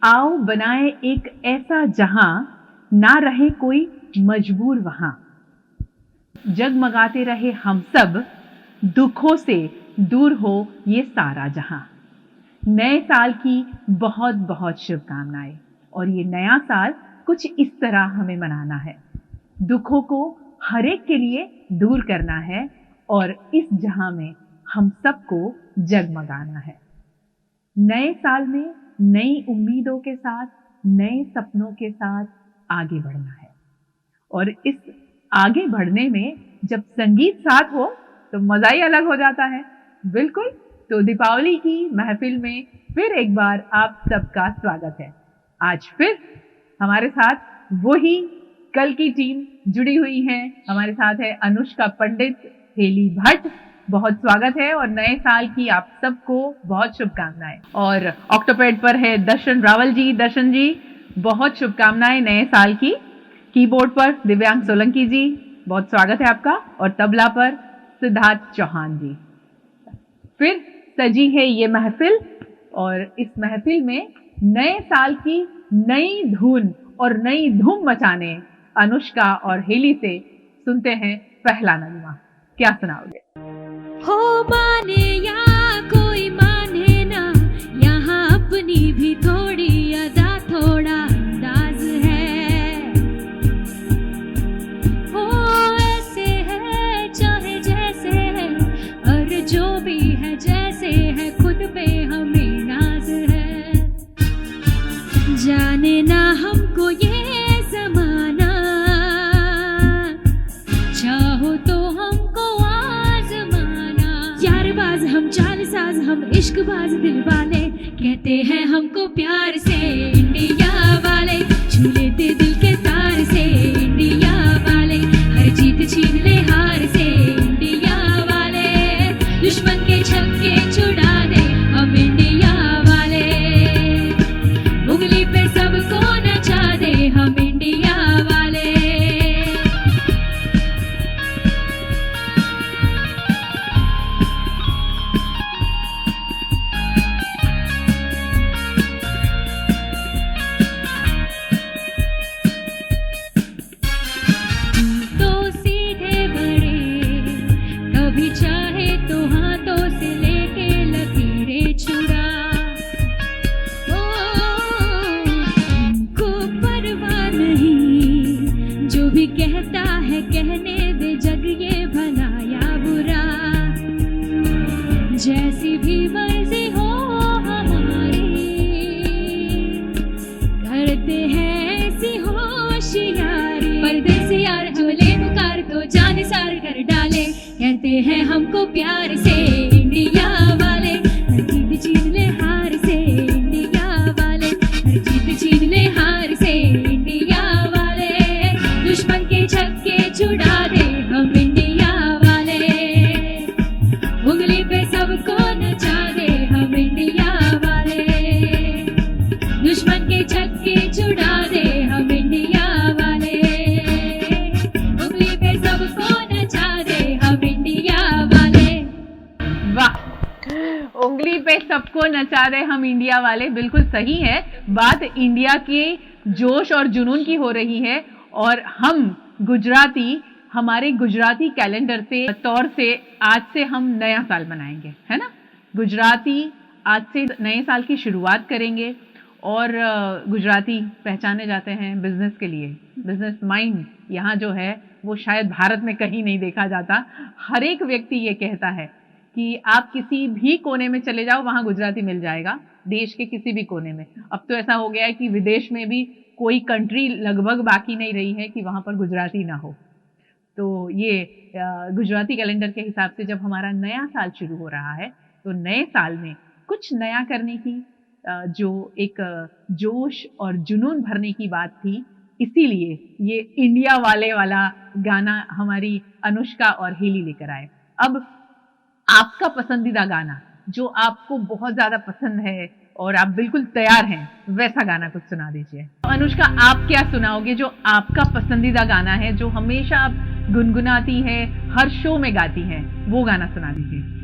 आओ बनाए एक ऐसा जहां, ना रहे कोई मजबूर वहां। जगमगाते रहे हम सब, दुखों से दूर हो ये सारा जहां। नए साल की बहुत बहुत शुभकामनाएं। और ये नया साल कुछ इस तरह हमें मनाना है, दुखों को हरेक के लिए दूर करना है और इस जहां में हम सबको जगमगाना है। नए साल में नई उम्मीदों के साथ, नए सपनों के साथ आगे बढ़ना है। और इस आगे बढ़ने में जब संगीत साथ हो तो मजा ही अलग हो जाता है। बिल्कुल, तो दीपावली की महफिल में फिर एक बार आप सबका स्वागत है। आज फिर हमारे साथ वही कल की टीम जुड़ी हुई है। हमारे साथ है अनुष्का पंडित, हेली भट्ट, बहुत स्वागत है और नए साल की आप सबको बहुत शुभकामनाएं। और ऑक्टोपैड पर है दर्शन रावल जी। दर्शन जी, बहुत शुभकामनाएं नए साल की। कीबोर्ड पर दिव्यांग सोलंकी जी, बहुत स्वागत है आपका। और तबला पर सिद्धार्थ चौहान जी। फिर सजी है ये महफिल और इस महफिल में नए साल की नई धुन और नई धूम मचाने अनुष्का और हेली से सुनते हैं पहला नगमा। क्या सुनाओगे? हो माने या कोई माने ना, यहाँ अपनी भी थोड़ी अदा थोड़ा अंदाज है। हो ऐसे है चाहे जैसे है, और जो भी है जैसे है, खुद पे हमें नाज है। जाने ना हमको ये जमाना, चाहो तो हमको यारबाज हम चालसाज, हम इश्कबाज दिल वाले, कहते हैं हमको प्यार से इंडिया वाले। छू लेते दिल के तार से इंडिया वाले, हर जीत छीन ले हार से इंडिया वाले। दुश्मन के छक्के छुड़ा दे हम इंडिया वाले, उंगली पे सबको नचा दे हम इंडिया वाले। कहता है कहने दे जग ये भला या बुरा, जैसी भी मर्जी हो हमारी, करते हैं ऐसी होशियारी। परदेसी यार जो ले पुकार तो जान सार कर डाले, कहते हैं हमको प्यार से इंडिया वाले। हर जीत छीन ले हार से इंडिया वाले, हर जीत छीन ले हार से इंडिया वाले। दुश्मन के छक्के छुड़ा दे हम इंडिया वाले, उंगली पे सबको नचा दे हम इंडिया वाले। दुश्मन के छक्के छुड़ा दे हम इंडिया वाले, उंगली पे सबको नचा दे हम इंडिया वाले। वाह, उंगली पे सबको नचा दे हम इंडिया वाले, बिल्कुल सही है बात। इंडिया के जोश और जुनून की हो रही है और हम गुजराती, हमारे गुजराती कैलेंडर से तौर से आज से हम नया साल मनाएंगे, है ना। गुजराती आज से नए साल की शुरुआत करेंगे और गुजराती पहचाने जाते हैं बिजनेस के लिए। बिजनेस माइंड यहाँ जो है वो शायद भारत में कहीं नहीं देखा जाता। हर एक व्यक्ति ये कहता है कि आप किसी भी कोने में चले जाओ वहाँ गुजराती मिल जाएगा, देश के किसी भी कोने में। अब तो ऐसा हो गया है कि विदेश में भी कोई कंट्री लगभग बाकी नहीं रही है कि वहाँ पर गुजराती ना हो। तो ये गुजराती कैलेंडर के हिसाब से जब हमारा नया साल शुरू हो रहा है तो नए साल में कुछ नया करने की जो एक जोश और जुनून भरने की बात थी, इसीलिए ये इंडिया वाले वाला गाना हमारी अनुष्का और हेली लेकर आए। अब आपका पसंदीदा गाना जो आपको बहुत ज्यादा पसंद है और आप बिल्कुल तैयार हैं, वैसा गाना कुछ सुना दीजिए। अनुष्का, आप क्या सुनाओगे जो आपका पसंदीदा गाना है, जो हमेशा आप गुनगुनाती है, हर शो में गाती हैं, वो गाना सुना दीजिए।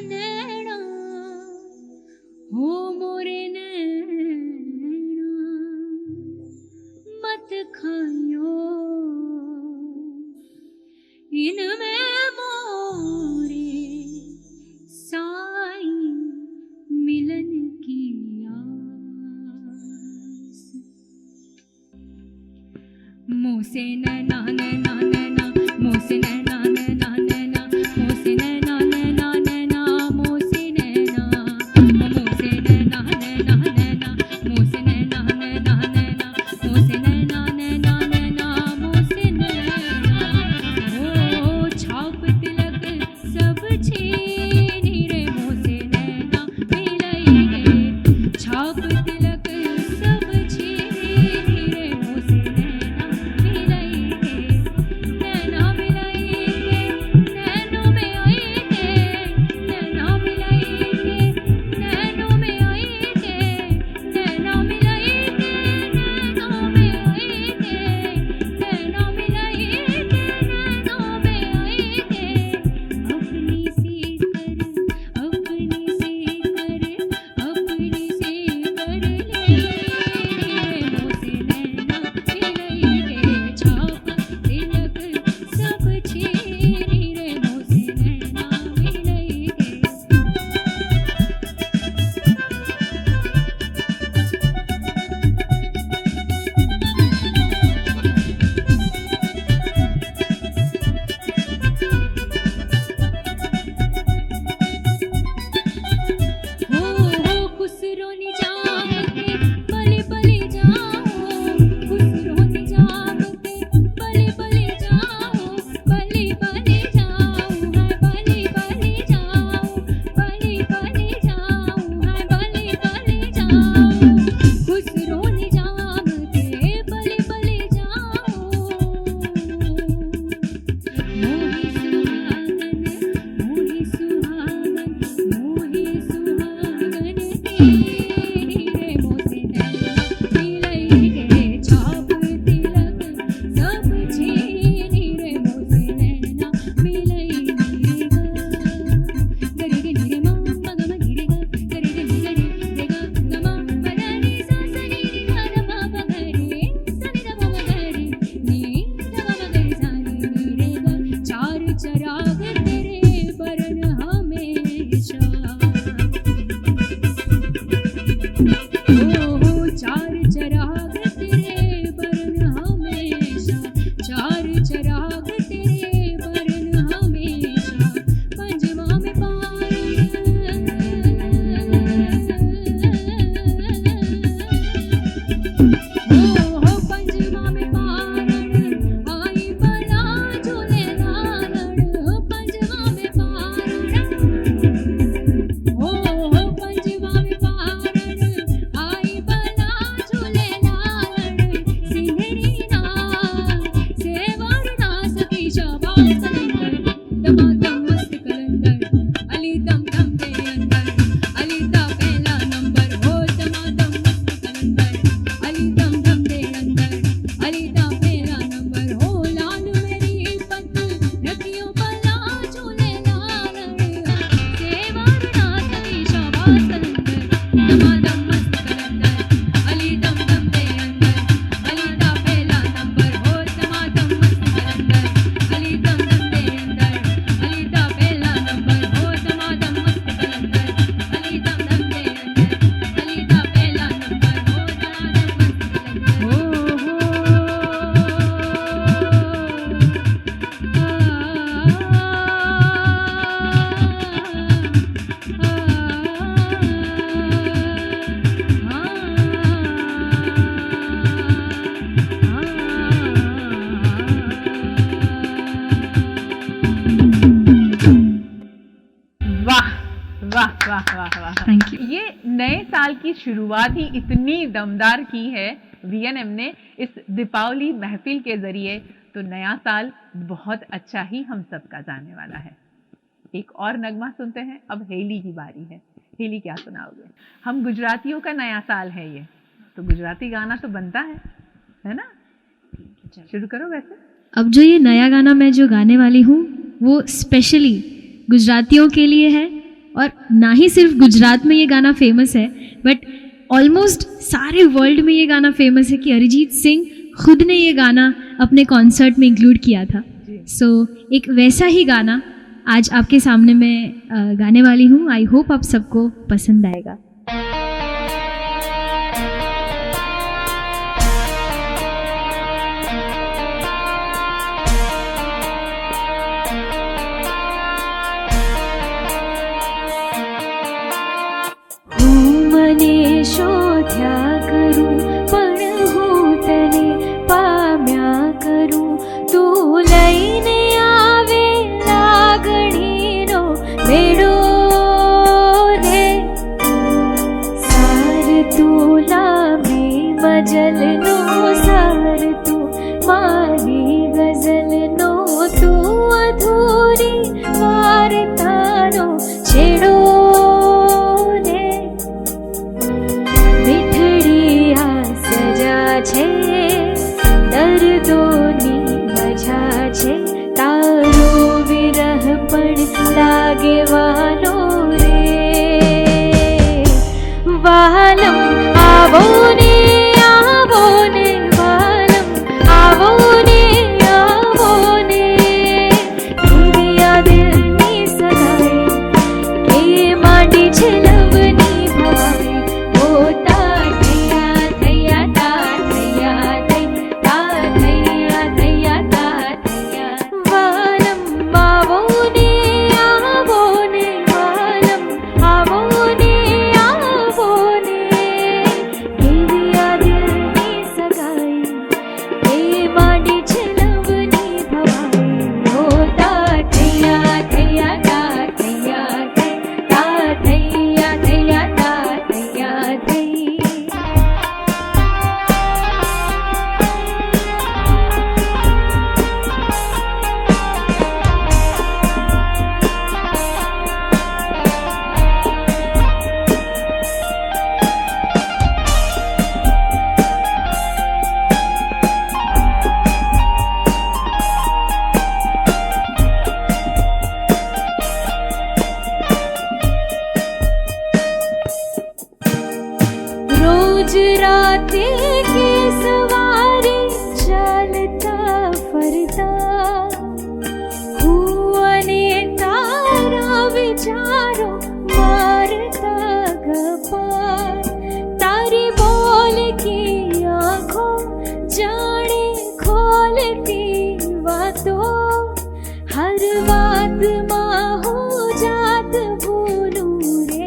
नैना हो मोरे नैना मत खायो इनमें मोरे साई मिलन की आस मुँह से नैना नैना नैना मुँह से नैना नैना नैना मुँह से नैना नैना नैना मुँह से नैना मुँह से नैना नैना नैना मुँह से नैना नैना नैना मुँह से नैना नैना नैना मुँह से नैना ओ छाप तिलक सब छीनी रे मुँह से नैना मिलाई गे छाप तिलक सब छीनी रे मुँह से नैना मिलाई गे नैना मिलाई गे नैनों में आई गे नैना मिलाई गे नैनों में आई गे नैना मिलाई गे नैनों में आई गे नैना मिलाई गे नैनों में आई गे अपनी सी कर अपनी सी कर अपनी सी कर ले मुँह से नैना मिलाई गे छाप तिलक सब छीनी रे मुँह से नैना मिलाई गे हो खुसरो निजाम के बले बले जाओ खुसरो निजाम के बले बले जाओ बले बले जाओ है बले बले जाओ बले बले जाओ है बले बले जाओ खुसरो निजाम के बले बले जाओ मोही सुहागन मोही सुहागन मोही सुहागन तेरी रे मुँह से नैना मिलाई गे छाप तिलक सब छीनी रे मुँह से नैना मिलाई गे गरे गे रे मा ग म गिरे ग गरे गे रे ग ग म प द नि सा स नि रि ग र म प ग रे स नि द म ग रे नि द म ग रे सा नि रे ग चार चराग तेरे बरन हमेशा ओ चार चराग तेरे बरन हमेशा चार चराग तेरे बरन हमेशा पंजवा में पंजवा में पारण आई बला झूले लालड़ पंजवा में पारण हो पंजवा में पारण आई बला झूले लालड़ सिंहरी ना सेवर ना सकी शाबाश कलंदर दमादम मस्त कलंदर अली दम दम दे अंदर अली दा पहला नंबर हो दमादम मस्त कलंदर अली दम दम दे अंदर अली दा पहला नंबर हो लाल मेरी पत रखियो बला झूले लालड़ सेवर ना सकी शाबाश कलंदर दमादम मस्त कलंदर अली दम दम दे अंदर अली दा पहला नंबर हो दमादम मस्त कलंदर अली दम दम दे अंदर अली दा पहला नंबर हो दमादम मस्त कलंदर अली दम दम दे अंदर अली दा पहला नंबर हो दमादम मस्त वाह वाह वाह वाह वाह थैंक यू ये नए साल की शुरुआत ही इतनी दमदार की है वीएनएम ने इस दीपावली महफिल के जरिए, तो नया साल बहुत अच्छा ही हम सबका जाने वाला है। एक और नगमा सुनते हैं, अब हेली की बारी है। हेली क्या सुनाओगे? हम गुजरातियों का नया साल है ये, तो गुजराती गाना तो बनता है ना? शुरू करो। वैसे अब जो ये नया गाना मैं जो गाने वाली हूँ वो स्पेशली गुजरातियों के लिए है, और ना ही सिर्फ गुजरात में ये गाना फेमस है बट ऑलमोस्ट सारे वर्ल्ड में ये गाना फेमस है कि अरिजीत सिंह खुद ने ये गाना अपने कॉन्सर्ट में इंक्लूड किया था। सो एक वैसा ही गाना आज आपके सामने मैं गाने वाली हूँ। आई होप आप सबको पसंद आएगा। મને શોધ્યા કરું પણ હું તને પામ્યા કરું, તું લઈને આવે લાગણીનો મેળો રે, સાર તું લાંબી મજલનો સાર તું મારી ગઝલનો, તું અધૂરી વાર્તાનો છેડો છે, દર્દોની મજા છે, તારો વિરહ પણ લાગે વાલો રે, વાલમ આવો ને વાલમ આવો ને દુનિયા દિલની સગાઈ કે માંડી છે લવની ભવાઈ, હોતા राते के सवारे चलता फरता हुआने तारा विचारो मारता गपा, तारी बोल की आंखों जाने खोलती बातों, हर बात माँ हो जात भूलू रे,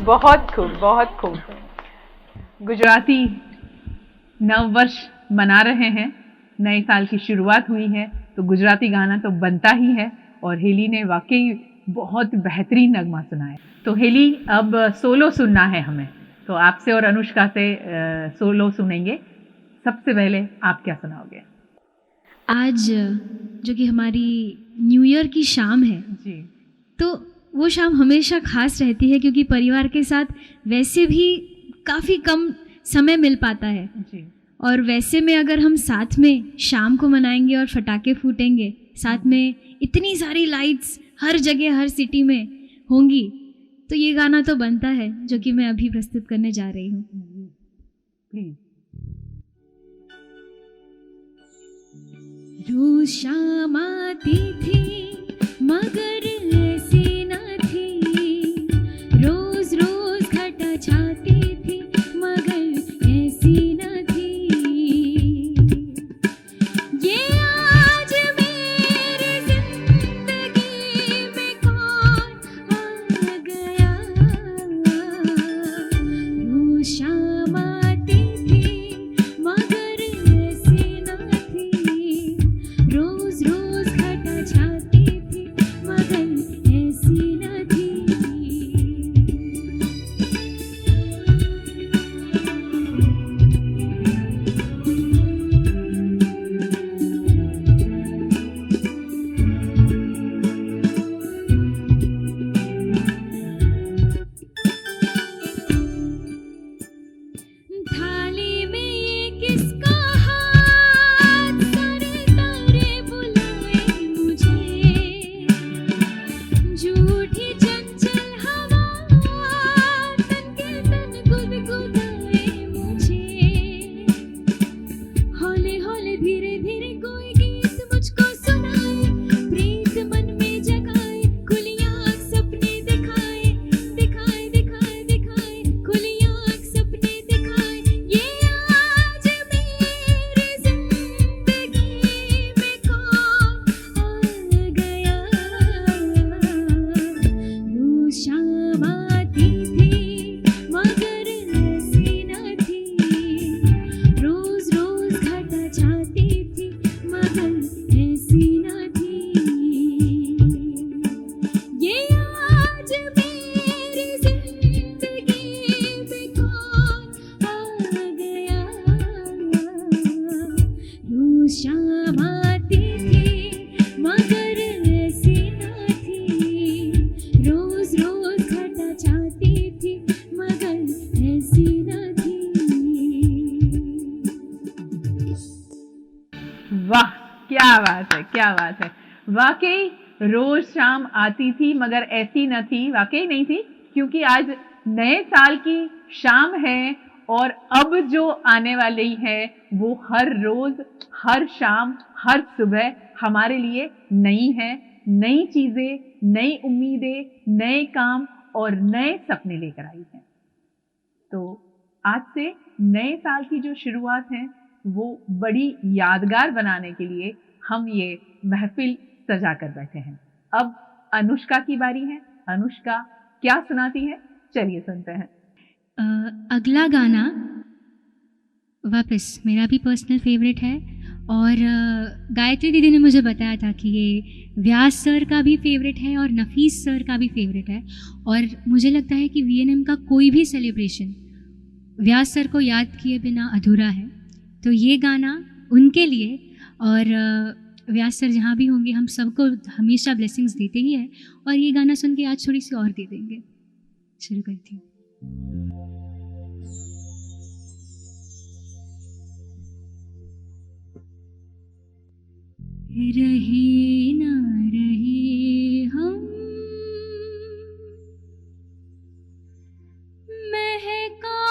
बहुत खूब, बहुत खूब। गुजराती नव वर्ष मना रहे हैं, नए साल की शुरुआत हुई है तो गुजराती गाना तो बनता ही है और हेली ने वाकई बहुत बेहतरीन नगमा सुनाया। तो हेली अब सोलो सुनना है हमें, तो आपसे और अनुष्का से सोलो सुनेंगे। सबसे पहले आप क्या सुनाओगे? आज जो कि हमारी न्यू ईयर की शाम है जी, तो वो शाम हमेशा खास रहती है क्योंकि परिवार के साथ वैसे भी काफ़ी कम समय मिल पाता है जी। और वैसे में अगर हम साथ में शाम को मनाएंगे और फटाके फूटेंगे, साथ में इतनी सारी लाइट्स हर जगह हर सिटी में होंगी, तो ये गाना तो बनता है जो कि मैं अभी प्रस्तुत करने जा रही हूँ। प्लीज। रोज शाम आती थी मगर ऐसी न थी, रोज रोज घटा छाती थी वाकई रोज शाम आती थी, मगर ऐसी न थी, वाकई नहीं थी, क्योंकि आज नए साल की शाम है और अब जो आने वाली है वो हर रोज, हर शाम, हर सुबह हमारे लिए नई है। नई चीजें, नई उम्मीदें, नए काम और नए सपने लेकर आई है। तो आज से नए साल की जो शुरुआत है वो बड़ी यादगार बनाने के लिए हम ये महफिल सजा कर बैठे हैं। अब अनुष्का की बारी है। अनुष्का क्या सुनाती है, चलिए सुनते हैं। अगला गाना वापस मेरा भी पर्सनल फेवरेट है और गायत्री दीदी ने मुझे बताया था कि ये व्यास सर का भी फेवरेट है और नफीस सर का भी फेवरेट है, और मुझे लगता है कि वीएनएम का कोई भी सेलिब्रेशन व्यास सर को याद किए बिना अधूरा है। तो ये गाना उनके लिए, और व्यास सर जहाँ भी होंगे हम सबको हमेशा ब्लेसिंग्स देते ही हैं, और ये गाना सुन के आज थोड़ी सी और दे देंगे। शुरू करती हूँ। रहे ना रहे हम महका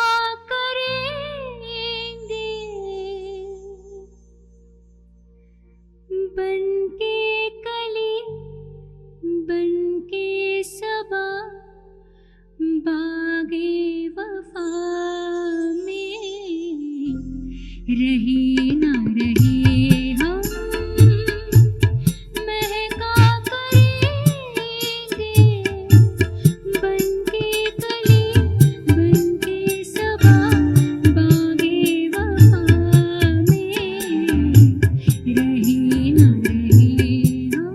करेंगे, बनके कली बनके सबा बागे वफा में। रहे ना रहे हम महका करेंगे, बनके कली बनके सबा बागे वफा में। रहे ना रहे हम।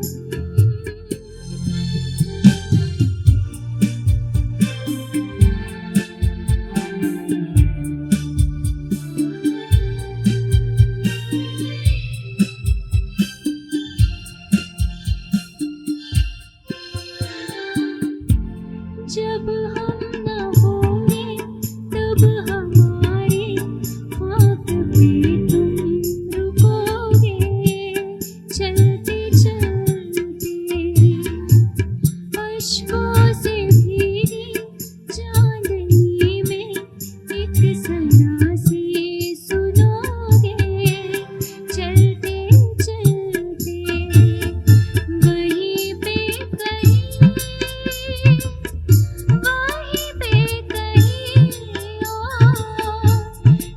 जब हम न होंगे तब हमारे हाथ पे तुम रुकोगे, चलते चलते अश्कों से भीगी चांदनी में एक सरा से सुनोगे। चलते चलते वहीं पे कहीं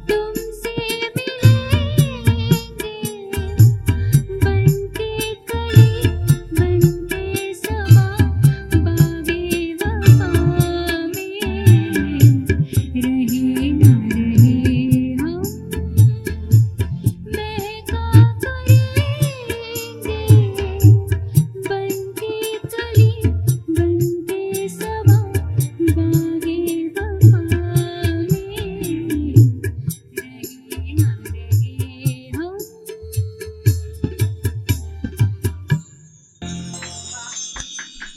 तुमसे मिलेंगे, बनके कली बनके सबा बागे वफा में। रहे ना रहे हम महका करेंगे, बनके कली बनके सबा बागे वफा में। रहे ना रहे हम।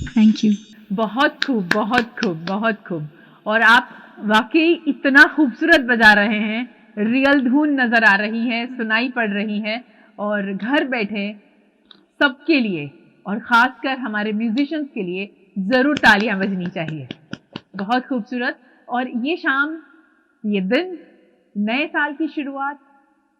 Thank you. बहुत खूब, बहुत खूब, बहुत खूब। और आप वाकई इतना खूबसूरत बजा रहे हैं, रियल धुन नजर आ रही है, सुनाई पड़ रही है, और घर बैठे सबके लिए और खासकर हमारे म्यूजिशियंस के लिए जरूर तालियां बजनी चाहिए। बहुत खूबसूरत। और ये शाम, ये दिन, नए साल की शुरुआत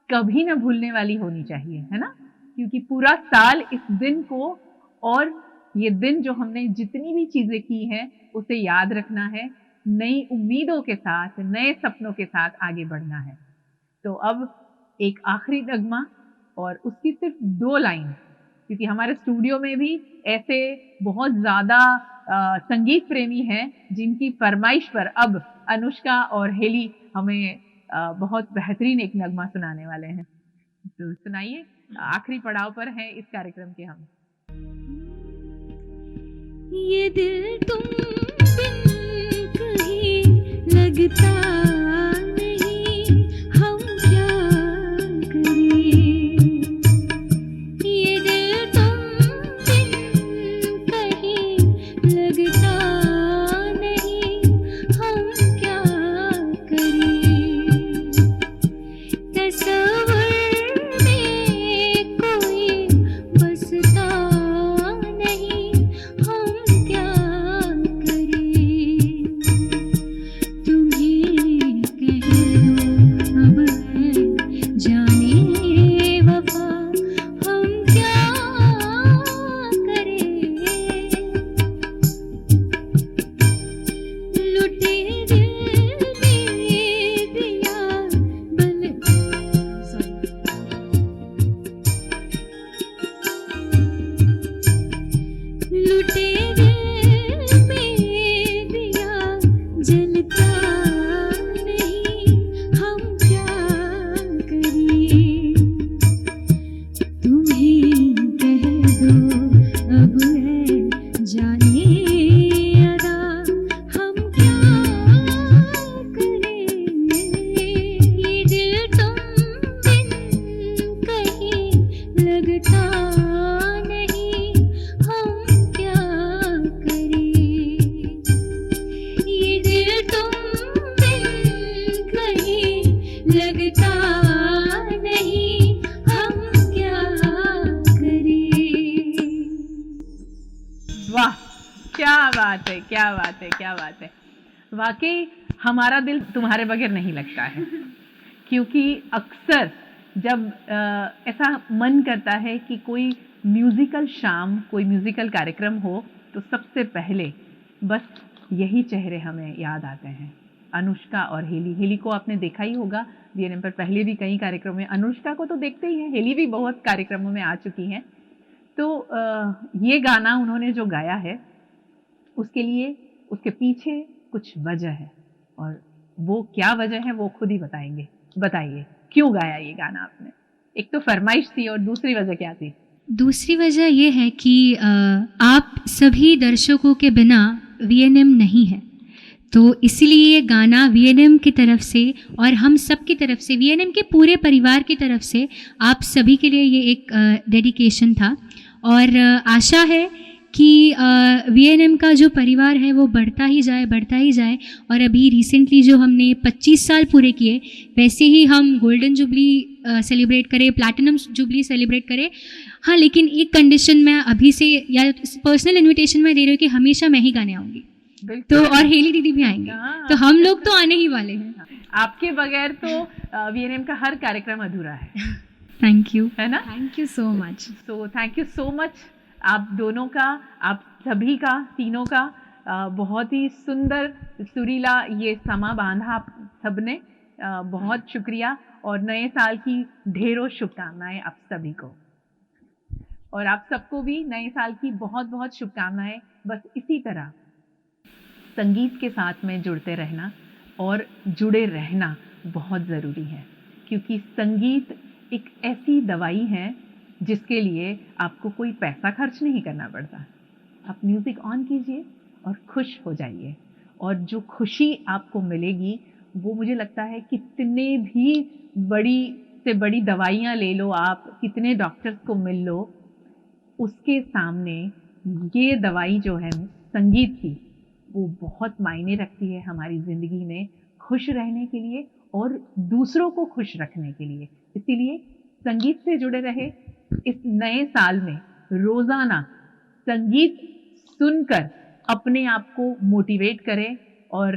कभी ना भूलने वाली होनी चाहिए, है ना? क्योंकि पूरा साल इस दिन को, और ये दिन जो हमने जितनी भी चीजें की हैं उसे याद रखना है, नई उम्मीदों के साथ, नए सपनों के साथ आगे बढ़ना है। तो अब एक आखिरी नगमा और उसकी सिर्फ 2 लाइन, क्योंकि हमारे स्टूडियो में भी ऐसे बहुत ज़्यादा संगीत प्रेमी हैं जिनकी फरमाइश पर अब अनुष्का और हेली हमें बहुत बेहतरीन एक नगमा सुनाने वाले हैं। तो सुनाइए, आखिरी पड़ाव पर हैं इस कार्यक्रम के हम। ये दिल तुम बिन कहीं लगता नहीं, हम क्या करें। ये दिल तुम बिन कहीं लगता नहीं, हम क्या करें। तस्वीर में कोई बसता तुम बिन कहीं लगता नहीं, हम क्या करें। वाह, क्या बात है, क्या बात है, क्या बात है। वाकई हमारा दिल तुम्हारे बगैर नहीं लगता है, क्योंकि अक्सर जब ऐसा मन करता है कि कोई म्यूजिकल शाम, कोई म्यूजिकल कार्यक्रम हो, तो सबसे पहले बस यही चेहरे हमें याद आते हैं, अनुष्का और हेली। हेली को आपने देखा ही होगा वीएनएम पर, पहले भी कई कार्यक्रमों में। अनुष्का को तो देखते ही हैं, हेली भी बहुत कार्यक्रमों में आ चुकी हैं। तो ये गाना उन्होंने जो गाया है, उसके लिए, उसके पीछे कुछ वजह है, और वो क्या वजह है वो खुद ही बताएंगे। बताइए क्यों गाया ये गाना आपने? एक तो फरमाइश थी, और दूसरी वजह क्या थी? दूसरी वजह ये है कि आप सभी दर्शकों के बिना वीएनएम नहीं है, तो इसीलिए ये गाना वीएनएम की तरफ से और हम सब की तरफ से, वीएनएम के पूरे परिवार की तरफ से आप सभी के लिए ये एक डेडिकेशन था। और आशा है कि वीएनएम का जो परिवार है वो बढ़ता ही जाए, बढ़ता ही जाए। और अभी रिसेंटली जो हमने 25 साल पूरे किए, वैसे ही हम गोल्डन जुबली सेलिब्रेट करें, प्लैटिनम जुबली सेलिब्रेट करें। हाँ, लेकिन एक कंडीशन मैं अभी से, या पर्सनल इन्विटेशन मैं दे रही हूँ कि हमेशा मैं ही गाने आऊँगी, तो और हेली दीदी भी आएंगे, तो हम लोग तो आने ही वाले हैं। आपके बगैर तो वीएनएम का हर कार्यक्रम अधूरा है। थैंक यू, है ना? Thank you so much. So thank you so much आप दोनों का, आप सभी का, तीनों का। बहुत ही सुंदर सुरीला ये समा बांधा आप सबने। बहुत शुक्रिया, और नए साल की ढेरों शुभकामनाएं आप सभी को, और आप सबको भी नए साल की बहुत बहुत शुभकामनाएं। बस इसी तरह संगीत के साथ में जुड़ते रहना और जुड़े रहना बहुत ज़रूरी है, क्योंकि संगीत एक ऐसी दवाई है जिसके लिए आपको कोई पैसा खर्च नहीं करना पड़ता। आप म्यूज़िक ऑन कीजिए और खुश हो जाइए, और जो खुशी आपको मिलेगी वो, मुझे लगता है कितने भी बड़ी से बड़ी दवाइयाँ ले लो आप, कितने डॉक्टर्स को मिल लो, उसके सामने ये दवाई जो है संगीत की, वो बहुत मायने रखती है हमारी ज़िंदगी में खुश रहने के लिए और दूसरों को खुश रखने के लिए। इसीलिए संगीत से जुड़े रहे। इस नए साल में रोज़ाना संगीत सुनकर अपने आप को मोटिवेट करें, और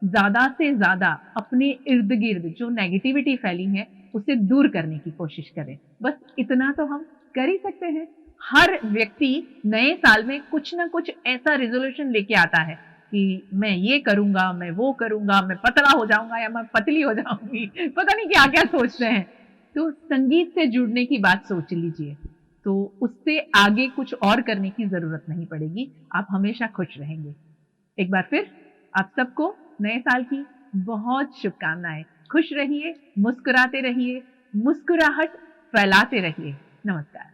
ज़्यादा से ज़्यादा अपने इर्द गिर्द जो नेगेटिविटी फैली है उसे दूर करने की कोशिश करें। बस इतना तो हम कर ही सकते हैं। हर व्यक्ति नए साल में कुछ ना कुछ ऐसा रेजोल्यूशन लेके आता है कि मैं ये करूंगा, मैं वो करूंगा, मैं पतला हो जाऊंगा या मैं पतली हो जाऊंगी, पता नहीं क्या क्या सोचते हैं। तो संगीत से जुड़ने की बात सोच लीजिए, तो उससे आगे कुछ और करने की जरूरत नहीं पड़ेगी, आप हमेशा खुश रहेंगे। एक बार फिर आप सबको नए साल की बहुत शुभकामनाएं। खुश रहिए, मुस्कुराते रहिए, मुस्कुराहट फैलाते रहिए। नमस्कार।